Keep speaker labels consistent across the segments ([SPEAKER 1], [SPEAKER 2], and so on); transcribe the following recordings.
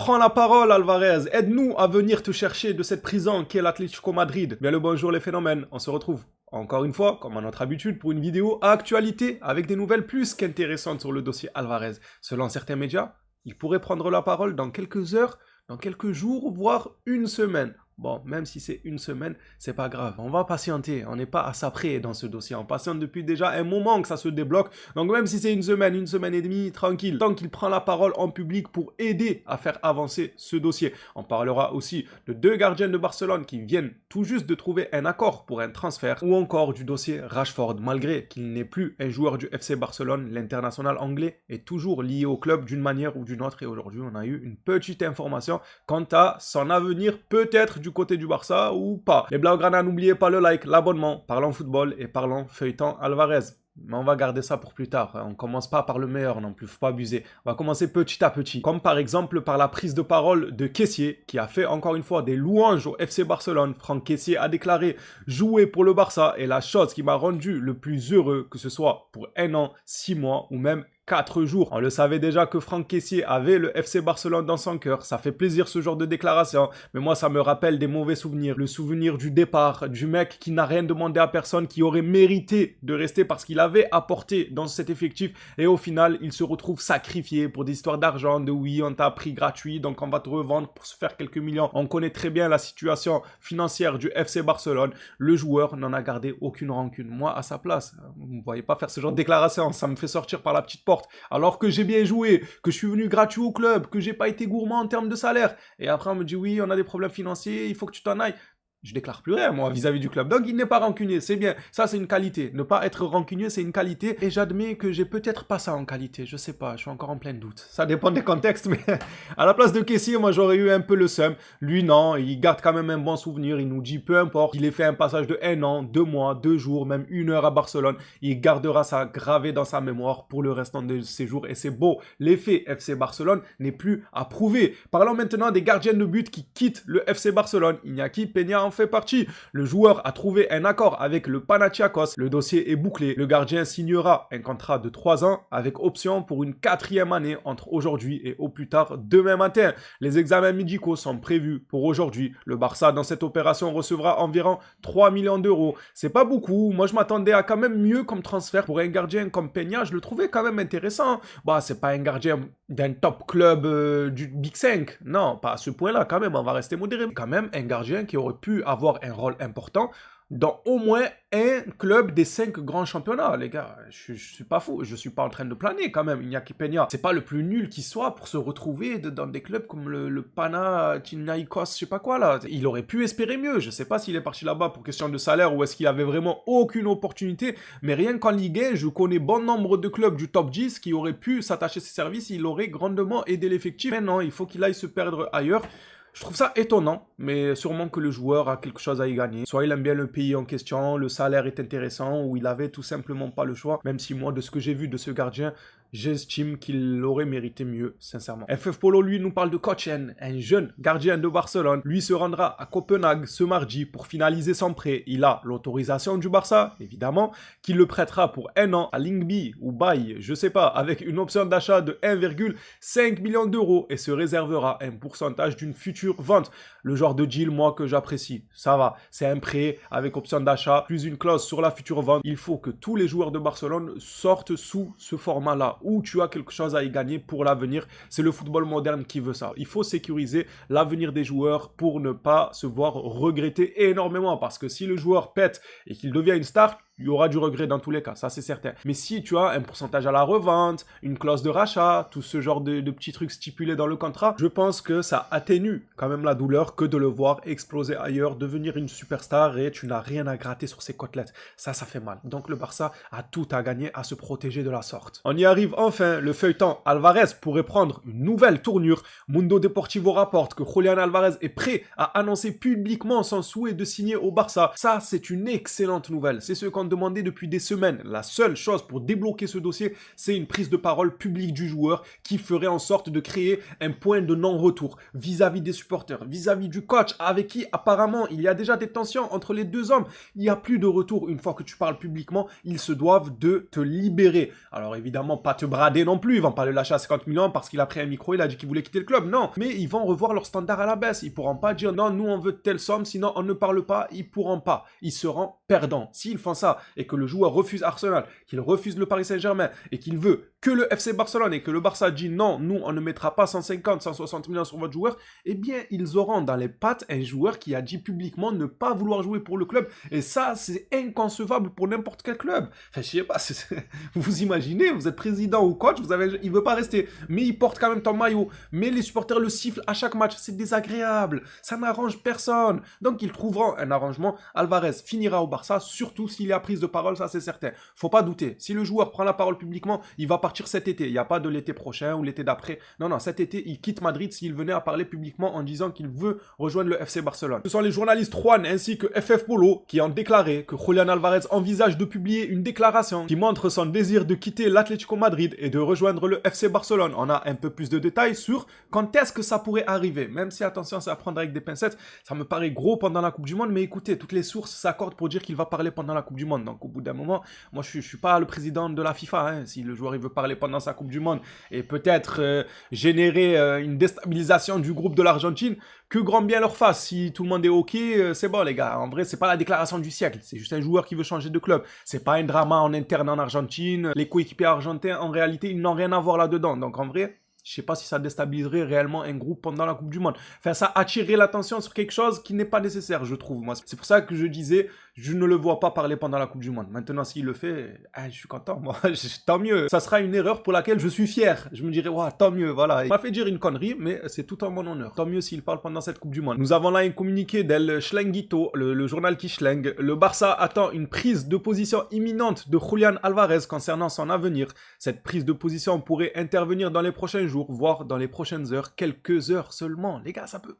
[SPEAKER 1] Prends la parole, Alvarez. Aide-nous à venir te chercher de cette prison qu'est l'Atlético Madrid. Bien le bonjour les phénomènes. On se retrouve encore une fois, comme à notre habitude, pour une vidéo à actualité avec des nouvelles plus qu'intéressantes sur le dossier Alvarez. Selon certains médias, il pourrait prendre la parole dans quelques heures, dans quelques jours, voire une semaine. Bon, même si c'est une semaine, c'est pas grave. On va patienter. On n'est pas à ça près dans ce dossier. On patiente depuis déjà un moment que ça se débloque. Donc même si c'est une semaine et demie, tranquille. Tant qu'il prend la parole en public pour aider à faire avancer ce dossier. On parlera aussi de 2 gardiens de Barcelone qui viennent tout juste de trouver un accord pour un transfert. Ou encore du dossier Rashford. Malgré qu'il n'est plus un joueur du FC Barcelone, l'international anglais est toujours lié au club d'une manière ou d'une autre. Et aujourd'hui, on a eu une petite information quant à son avenir peut-être du côté du Barça ou pas. Les Blaugrana, n'oubliez pas le like, l'abonnement, parlons football et parlons feuilleton Alvarez. Mais on va garder ça pour plus tard. On commence pas par le meilleur non plus, faut pas abuser. On va commencer petit à petit. Comme par exemple par la prise de parole de Kessié, qui a fait encore une fois des louanges au FC Barcelone. Franck Kessié a déclaré jouer pour le Barça est la chose qui m'a rendu le plus heureux, que ce soit pour 1 an, 6 mois ou même 4 jours. On le savait déjà que Franck Kessié avait le FC Barcelone dans son cœur. Ça fait plaisir ce genre de déclaration. Mais moi, ça me rappelle des mauvais souvenirs. Le souvenir du départ, du mec qui n'a rien demandé à personne, qui aurait mérité de rester parce qu'il avait apporté dans cet effectif. Et au final, il se retrouve sacrifié pour des histoires d'argent, de oui, on t'a pris gratuit, donc on va te revendre pour se faire quelques millions. On connaît très bien la situation financière du FC Barcelone. Le joueur n'en a gardé aucune rancune. Moi, à sa place, vous ne me voyez pas faire ce genre de déclaration. Ça me fait sortir par la petite porte. Alors que j'ai bien joué, que je suis venu gratuit au club, que j'ai pas été gourmand en termes de salaire. Et après on me dit oui, on a des problèmes financiers, il faut que tu t'en ailles. Je déclare plus rien, moi, vis-à-vis du club. Donc, il n'est pas rancunier, c'est bien. Ça, c'est une qualité. Ne pas être rancunier, c'est une qualité. Et j'admets que j'ai peut-être pas ça en qualité. Je sais pas, je suis encore en plein doute. Ça dépend des contextes, mais à la place de Kessié, moi, j'aurais eu un peu le seum. Lui, non, il garde quand même un bon souvenir. Il nous dit, peu importe, il ait fait un passage de 1 an, 2 mois, 2 jours, même 1 heure à Barcelone. Il gardera ça gravé dans sa mémoire pour le restant de ses jours. Et c'est beau. L'effet FC Barcelone n'est plus à prouver. Parlons maintenant des gardiens de but qui quittent le FC Barcelone. Iñaki Peña en fait partie. Le joueur a trouvé un accord avec le Panathinaikos. Le dossier est bouclé. Le gardien signera un contrat de 3 ans avec option pour une 4e année entre aujourd'hui et au plus tard demain matin. Les examens médicaux sont prévus pour aujourd'hui. Le Barça dans cette opération recevra environ 3 millions d'euros. C'est pas beaucoup. Moi je m'attendais à quand même mieux comme transfert pour un gardien comme Peña. Je le trouvais quand même intéressant. Bah c'est pas un gardien d'un top club du Big 5. Non, pas à ce point-là quand même. On va rester modéré. Quand même un gardien qui aurait pu avoir un rôle important dans au moins un club des 5 grands championnats, les gars. Je suis pas fou, je suis pas en train de planer quand même. Iñaki Peña, c'est pas le plus nul qui soit pour se retrouver dans des clubs comme le Panathinaikos, je sais pas quoi là. Il aurait pu espérer mieux. Je sais pas s'il est parti là-bas pour question de salaire ou est-ce qu'il avait vraiment aucune opportunité. Mais rien qu'en Ligue 1, je connais bon nombre de clubs du top 10 qui auraient pu s'attacher à ses services. Il aurait grandement aidé l'effectif. Mais non, il faut qu'il aille se perdre ailleurs. Je trouve ça étonnant, mais sûrement que le joueur a quelque chose à y gagner. Soit il aime bien le pays en question, le salaire est intéressant, ou il avait tout simplement pas le choix. Même si moi, de ce que j'ai vu de ce gardien, j'estime qu'il aurait mérité mieux, sincèrement. FF Polo, lui, nous parle de Kochen, un jeune gardien de Barcelone. Lui se rendra à Copenhague ce mardi pour finaliser son prêt. Il a l'autorisation du Barça, évidemment, qui le prêtera pour 1 an à Lyngby ou Bay, je sais pas, avec une option d'achat de 1,5 million d'euros et se réservera un pourcentage d'une future vente. Le genre de deal, moi, que j'apprécie. Ça va, c'est un prêt avec option d'achat, plus une clause sur la future vente. Il faut que tous les joueurs de Barcelone sortent sous ce format-là, où tu as quelque chose à y gagner pour l'avenir. C'est le football moderne qui veut ça. Il faut sécuriser l'avenir des joueurs pour ne pas se voir regretter énormément. Parce que si le joueur pète et qu'il devient une star, il y aura du regret dans tous les cas, ça c'est certain. Mais si tu as un pourcentage à la revente, une clause de rachat, tout ce genre de petits trucs stipulés dans le contrat, je pense que ça atténue quand même la douleur que de le voir exploser ailleurs, devenir une superstar et tu n'as rien à gratter sur ses côtelettes. Ça fait mal. Donc le Barça a tout à gagner à se protéger de la sorte. On y arrive enfin, le feuilleton Alvarez pourrait prendre une nouvelle tournure. Mundo Deportivo rapporte que Julián Alvarez est prêt à annoncer publiquement son souhait de signer au Barça. Ça, c'est une excellente nouvelle. C'est ce qu'on demandé depuis des semaines. La seule chose pour débloquer ce dossier, c'est une prise de parole publique du joueur qui ferait en sorte de créer un point de non-retour vis-à-vis des supporters, vis-à-vis du coach, avec qui apparemment il y a déjà des tensions entre les deux hommes. Il n'y a plus de retour. Une fois que tu parles publiquement, ils se doivent de te libérer. Alors évidemment, pas te brader non plus. Ils vont pas le lâcher à 50 millions parce qu'il a pris un micro, il a dit qu'il voulait quitter le club. Non, mais ils vont revoir leur standard à la baisse. Ils pourront pas dire non, nous on veut telle somme, sinon on ne parle pas. Ils pourront pas. Ils seront perdants. S'ils font ça et que le joueur refuse Arsenal, qu'il refuse le Paris Saint-Germain et qu'il veut que le FC Barcelone et que le Barça dit non, nous on ne mettra pas 150, 160 millions sur votre joueur, eh bien ils auront dans les pattes un joueur qui a dit publiquement ne pas vouloir jouer pour le club. Et ça, c'est inconcevable pour n'importe quel club. Enfin, je sais pas, vous imaginez, vous êtes président ou coach, il veut pas rester, mais il porte quand même ton maillot. Mais les supporters le sifflent à chaque match, c'est désagréable, ça n'arrange personne. Donc ils trouveront un arrangement. Alvarez finira au Barça, surtout s'il y a prise de parole, ça c'est certain. Faut pas douter. Si le joueur prend la parole publiquement, il va partir cet été. Il n'y a pas de l'été prochain ou l'été d'après. Non, non, cet été, il quitte Madrid s'il venait à parler publiquement en disant qu'il veut rejoindre le FC Barcelone. Ce sont les journalistes Juan ainsi que FF Polo qui ont déclaré que Julián Alvarez envisage de publier une déclaration qui montre son désir de quitter l'Atlético Madrid et de rejoindre le FC Barcelone. On a un peu plus de détails sur quand est-ce que ça pourrait arriver. Même si, attention, c'est à prendre avec des pincettes, ça me paraît gros pendant la Coupe du Monde, mais écoutez, toutes les sources s'accordent pour dire qu'il va parler pendant la Coupe du Monde. Donc au bout d'un moment, moi je suis pas le président de la FIFA, hein. Si le joueur il veut parler pendant sa Coupe du Monde et peut-être générer une déstabilisation du groupe de l'Argentine, que grand bien leur fasse. Si tout le monde est ok, c'est bon les gars. En vrai, c'est pas la déclaration du siècle. C'est juste un joueur qui veut changer de club. C'est pas un drama en interne en Argentine. Les coéquipiers argentins, en réalité, ils n'ont rien à voir là-dedans. Donc en vrai, je sais pas si ça déstabiliserait réellement un groupe pendant la Coupe du Monde. Enfin, ça attirerait l'attention sur quelque chose qui n'est pas nécessaire, je trouve. Moi, c'est pour ça que je disais, je ne le vois pas parler pendant la Coupe du Monde. Maintenant, s'il le fait, je suis content, moi. Tant mieux. Ça sera une erreur pour laquelle je suis fier. Je me dirais, ouais, tant mieux, voilà. Il m'a fait dire une connerie, mais c'est tout en mon honneur. Tant mieux s'il parle pendant cette Coupe du Monde. Nous avons là un communiqué d'El Schlenguito, le journal qui schlingue. Le Barça attend une prise de position imminente de Julián Alvarez concernant son avenir. Cette prise de position pourrait intervenir dans les prochains jours, voire dans les prochaines heures, quelques heures seulement. Les gars, ça peut...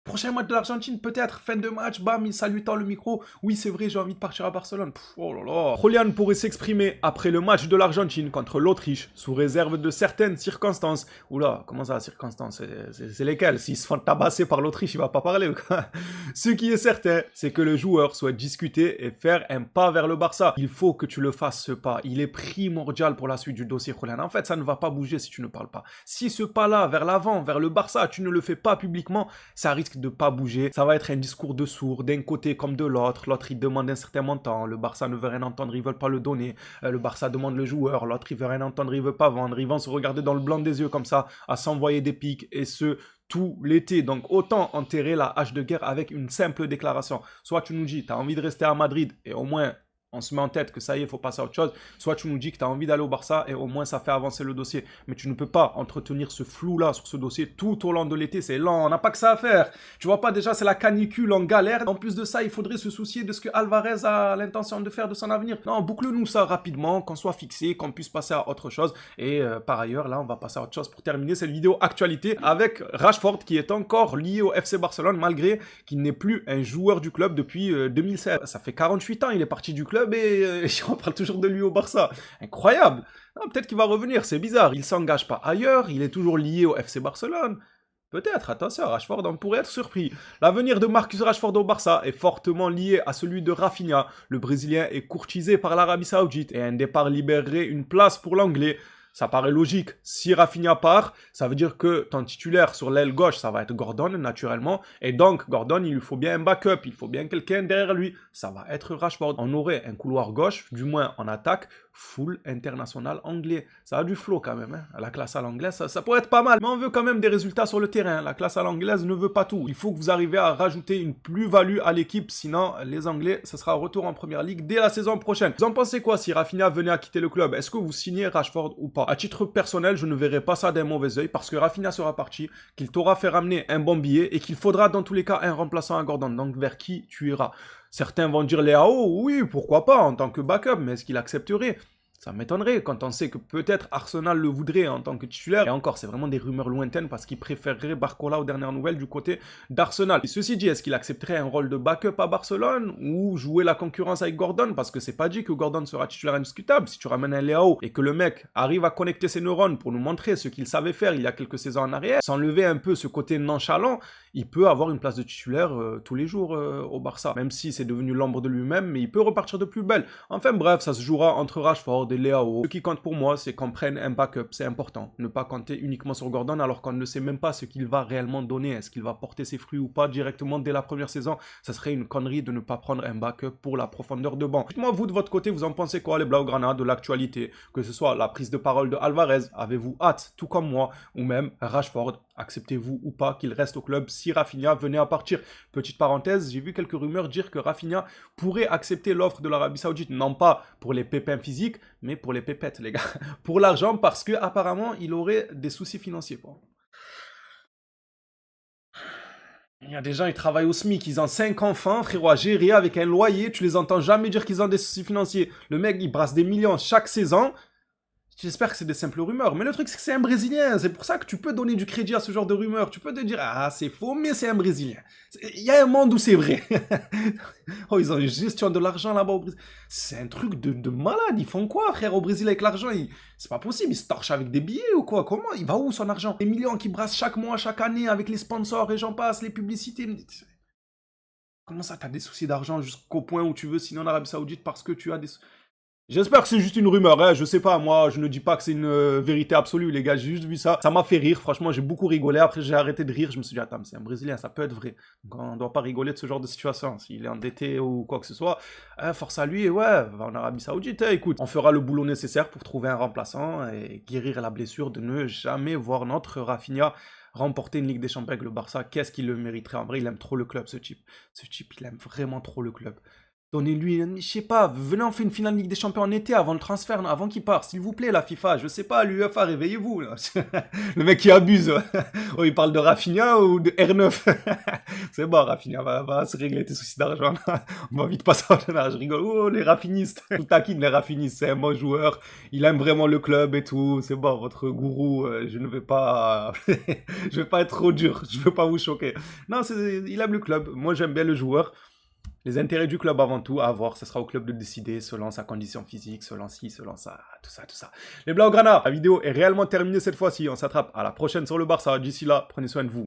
[SPEAKER 1] Prochain match de l'Argentine, peut-être, fin de match, bam, il salutant le micro. Oui, c'est vrai, j'ai envie de partir à Barcelone. Oh là là. Julián pourrait s'exprimer après le match de l'Argentine contre l'Autriche, sous réserve de certaines circonstances. Oula, comment ça, circonstances? C'est lesquelles? S'ils se font tabasser par l'Autriche, il va pas parler ou quoi? Ce qui est certain, c'est que le joueur souhaite discuter et faire un pas vers le Barça. Il faut que tu le fasses, ce pas. Il est primordial pour la suite du dossier Julián. En fait, ça ne va pas bouger si tu ne parles pas. Si ce pas-là, vers l'avant, vers le Barça, tu ne le fais pas publiquement, ça risque de pas bouger, ça va être un discours de sourds, d'un côté comme de l'autre il demande un certain montant, le Barça ne veut rien entendre, ils veulent pas le donner, le Barça demande le joueur, l'autre il veut rien entendre, il veut pas vendre, ils vont se regarder dans le blanc des yeux comme ça, à s'envoyer des pics, et ce, tout l'été. Donc autant enterrer la hache de guerre avec une simple déclaration. Soit tu nous dis, tu as envie de rester à Madrid, et au moins on se met en tête que ça y est, il faut passer à autre chose. Soit tu nous dis que tu as envie d'aller au Barça et au moins ça fait avancer le dossier. Mais tu ne peux pas entretenir ce flou-là sur ce dossier tout au long de l'été. C'est lent, on n'a pas que ça à faire. Tu vois pas, déjà, c'est la canicule en galère. En plus de ça, il faudrait se soucier de ce que Alvarez a l'intention de faire de son avenir. Non, boucle-nous ça rapidement, qu'on soit fixé, qu'on puisse passer à autre chose. Et par ailleurs, là, on va passer à autre chose pour terminer cette vidéo actualité avec Rashford qui est encore lié au FC Barcelone malgré qu'il n'est plus un joueur du club depuis 2016. Ça fait 48 ans, il est parti du club et on parle toujours de lui au Barça. Incroyable. Peut-être qu'il va revenir, c'est bizarre. Il s'engage pas ailleurs, il est toujours lié au FC Barcelone. Peut-être, attention, Rashford, on pourrait être surpris. L'avenir de Marcus Rashford au Barça est fortement lié à celui de Rafinha. Le Brésilien est courtisé par l'Arabie Saoudite et un départ libérerait une place pour l'Anglais. Ça paraît logique. Si Rafinha part, ça veut dire que ton titulaire sur l'aile gauche, ça va être Gordon, naturellement. Et donc, Gordon, il lui faut bien un backup. Il faut bien quelqu'un derrière lui. Ça va être Rashford. On aurait un couloir gauche, du moins en attaque, full international anglais. Ça a du flow quand même. Hein. La classe à l'anglaise, ça pourrait être pas mal. Mais on veut quand même des résultats sur le terrain. La classe à l'anglaise ne veut pas tout. Il faut que vous arriviez à rajouter une plus-value à l'équipe. Sinon, les Anglais, ce sera retour en première ligue dès la saison prochaine. Vous en pensez quoi si Rafinha venait à quitter le club? Est-ce que vous signez Rashford ou pas? À titre personnel, je ne verrai pas ça d'un mauvais œil parce que Rafinha sera parti, qu'il t'aura fait ramener un bon billet et qu'il faudra dans tous les cas un remplaçant à Gordon. Donc vers qui tu iras? Certains vont dire Léao, oui, pourquoi pas, en tant que backup, mais est-ce qu'il accepterait? Ça m'étonnerait quand on sait que peut-être Arsenal le voudrait en tant que titulaire. Et encore, c'est vraiment des rumeurs lointaines parce qu'il préférerait Barcola aux dernières nouvelles du côté d'Arsenal. Et ceci dit, est-ce qu'il accepterait un rôle de backup à Barcelone ou jouer la concurrence avec Gordon? Parce que c'est pas dit que Gordon sera titulaire indiscutable. Si tu ramènes un Leao et que le mec arrive à connecter ses neurones pour nous montrer ce qu'il savait faire il y a quelques saisons en arrière, s'enlever un peu ce côté nonchalant, il peut avoir une place de titulaire tous les jours au Barça. Même si c'est devenu l'ombre de lui-même, mais il peut repartir de plus belle. Enfin bref, ça se jouera entre Rashford et Leao. Ce qui compte pour moi, c'est qu'on prenne un backup, c'est important. Ne pas compter uniquement sur Gordon alors qu'on ne sait même pas ce qu'il va réellement donner. Est-ce qu'il va porter ses fruits ou pas directement dès la première saison? Ça serait une connerie de ne pas prendre un backup pour la profondeur de banc. Dites-moi vous de votre côté, vous en pensez quoi les Blaugrana de l'actualité? Que ce soit la prise de parole de Alvarez, avez-vous hâte, tout comme moi, ou même Rashford, acceptez-vous ou pas qu'il reste au club si Rafinha venait à partir? Petite parenthèse, j'ai vu quelques rumeurs dire que Rafinha pourrait accepter l'offre de l'Arabie Saoudite, non pas pour les pépins physiques, mais pour les pépettes, les gars. Pour l'argent, parce que apparemment il aurait des soucis financiers. Bon. Il y a des gens, ils travaillent au SMIC, ils ont 5 enfants, frérot, à gérer avec un loyer, tu les entends jamais dire qu'ils ont des soucis financiers. Le mec, il brasse des millions chaque saison. J'espère que c'est des simples rumeurs. Mais le truc, c'est que c'est un Brésilien. C'est pour ça que tu peux donner du crédit à ce genre de rumeurs. Tu peux te dire, ah, c'est faux, mais c'est un Brésilien. Il y a un monde où c'est vrai. Oh, ils ont une gestion de l'argent là-bas au Brésil. C'est un truc de malade. Ils font quoi, frère, au Brésil avec l'argent? C'est pas possible. Ils se torchent avec des billets ou quoi? Comment? Il va où son argent? Les millions qui brassent chaque mois, chaque année avec les sponsors et j'en passe, les publicités. Comment ça, t'as des soucis d'argent jusqu'au point où tu veux signer en Arabie Saoudite parce que tu as des... J'espère que c'est juste une rumeur, hein. Je sais pas, moi, je ne dis pas que c'est une vérité absolue, les gars, j'ai juste vu ça, ça m'a fait rire, franchement, j'ai beaucoup rigolé, après j'ai arrêté de rire, je me suis dit, attends, mais c'est un Brésilien, ça peut être vrai, donc on ne doit pas rigoler de ce genre de situation, s'il est endetté ou quoi que ce soit, force à lui, et ouais, va en Arabie Saoudite, hein, écoute, on fera le boulot nécessaire pour trouver un remplaçant et guérir la blessure de ne jamais voir notre Rafinha remporter une Ligue des Champions avec le Barça. Qu'est-ce qu'il le mériterait? En vrai, il aime trop le club, ce type, il aime vraiment trop le club. Donnez-lui, je sais pas, venez on fait une finale Ligue des Champions en été avant le transfert, non, avant qu'il parte, s'il vous plaît, la FIFA, je sais pas, l'UEFA, réveillez-vous, là. Le mec qui abuse. Oh, il parle de Rafinha ou de R9. C'est bon, Rafinha, va se régler tes soucis d'argent. On va vite passer en général, je rigole. Oh, les raffinistes. Tout taquine, les raffinistes, c'est un bon joueur, il aime vraiment le club et tout, c'est bon, votre gourou, je ne vais pas... je vais pas être trop dur, je veux pas vous choquer. Non, il aime le club, moi j'aime bien le joueur. Les intérêts du club avant tout, à voir, ce sera au club de décider selon sa condition physique, selon ci, selon ça, tout ça, tout ça. Les Blaugrana, la vidéo est réellement terminée cette fois-ci, on s'attrape à la prochaine sur le Barça, d'ici là, prenez soin de vous.